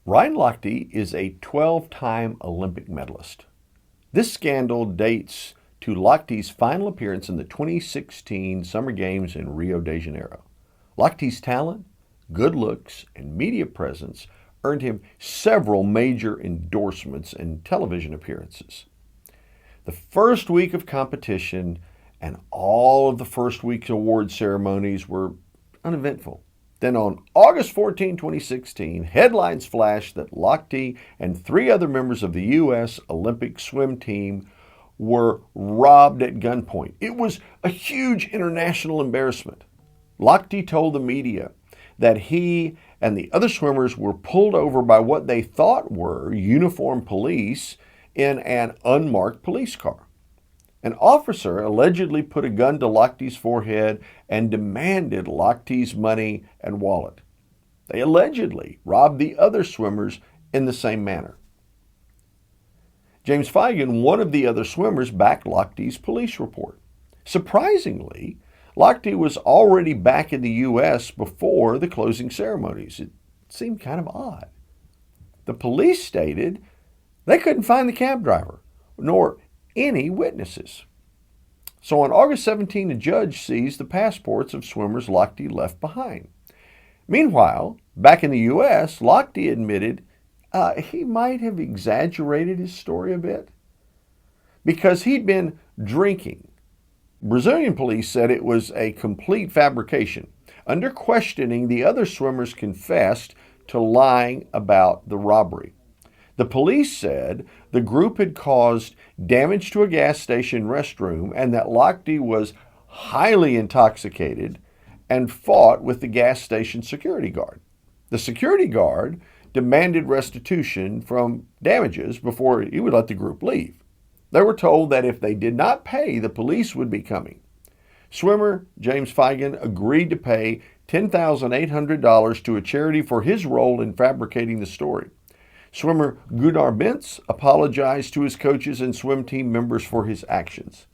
Ryan Lochte is a 12-time Olympic medalist. This scandal dates to Lochte's final appearance in the 2016 Summer Games in Rio de Janeiro. Lochte's talent, good looks, and media presence earned him several major endorsements and television appearances. The first week of competition and all of the first week's award ceremonies were uneventful. Then on August 14, 2016, headlines flashed that Lochte and 3 other members of the U.S. Olympic swim team were robbed at gunpoint. It was a huge international embarrassment. Lochte told the media that he and the other swimmers were pulled over by what they thought were uniformed police in an unmarked police car. An officer allegedly put a gun to Lochte's forehead and demanded Lochte's money and wallet. They allegedly robbed the other swimmers in the same manner. James Feighan, one of the other swimmers, backed Lochte's police report. Surprisingly, Lochte was already back in the U.S. before the closing ceremonies. It seemed kind of odd. The police stated they couldn't find the cab driver, nor any witnesses. So on August 17, a judge seized the passports of swimmers Lochte left behind. Meanwhile, back in the U.S., Lochte admitted he might have exaggerated his story a bit because he'd been drinking. Brazilian police said it was a complete fabrication. Under questioning, the other swimmers confessed to lying about the robbery. The police said the group had caused damage to a gas station restroom and that Lochte was highly intoxicated and fought with the gas station security guard. The security guard demanded restitution from damages before he would let the group leave. They were told that if they did not pay, the police would be coming. Swimmer James Feighan agreed to pay $10,800 to a charity for his role in fabricating the story. Swimmer Gunnar Bentz apologized to his coaches and swim team members for his actions.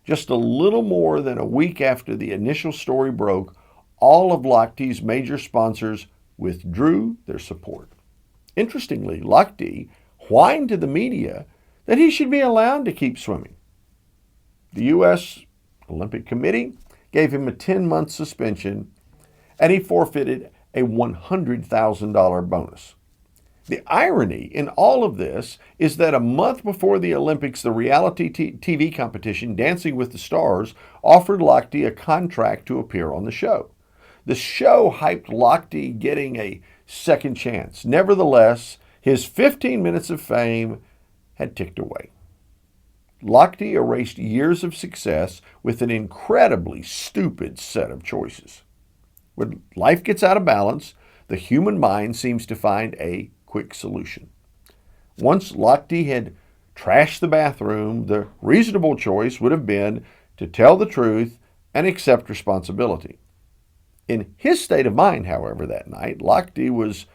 Just a little more than a week after the initial story broke, all of Lochte's major sponsors withdrew their support. Interestingly, Lochte whined to the media that he should be allowed to keep swimming. The U.S. Olympic Committee gave him a 10-month suspension, and he forfeited a $100,000 bonus. The irony in all of this is that a month before the Olympics, the reality TV competition Dancing with the Stars offered Lochte a contract to appear on the show. The show hyped Lochte getting a second chance. Nevertheless, his 15 minutes of fame had ticked away. Lochte erased years of success with an incredibly stupid set of choices. When life gets out of balance, the human mind seems to find a quick solution. Once Lochte had trashed the bathroom, the reasonable choice would have been to tell the truth and accept responsibility. In his state of mind, however, that night, Lochte was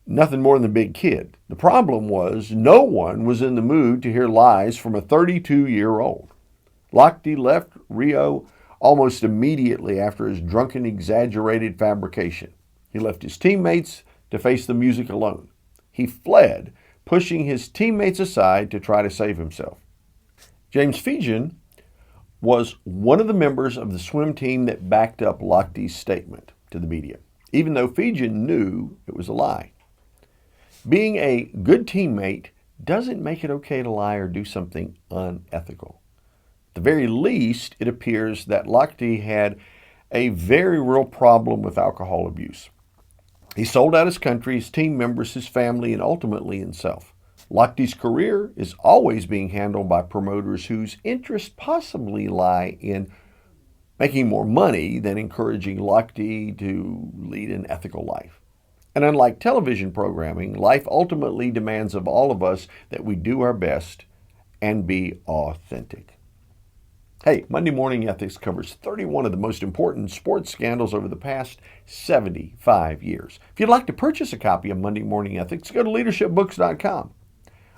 nothing more than a big kid. The problem was no one was in the mood to hear lies from a 32-year-old. Lochte left Rio almost immediately after his drunken, exaggerated fabrication. He left his teammates to face the music alone. He fled, pushing his teammates aside to try to save himself. James Feighan was one of the members of the swim team that backed up Lochte's statement to the media, even though Feighan knew it was a lie. Being a good teammate doesn't make it okay to lie or do something unethical. At the very least, it appears that Lochte had a very real problem with alcohol abuse. He sold out his country, his team members, his family, and ultimately himself. Lochte's career is always being handled by promoters whose interests possibly lie in making more money than encouraging Lochte to lead an ethical life. And unlike television programming, life ultimately demands of all of us that we do our best and be authentic. Hey, Monday Morning Ethics covers 31 of the most important sports scandals over the past 75 years. If you'd like to purchase a copy of Monday Morning Ethics, go to leadershipbooks.com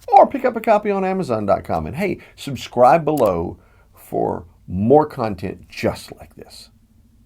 or pick up a copy on Amazon.com. And hey, subscribe below for more content just like this.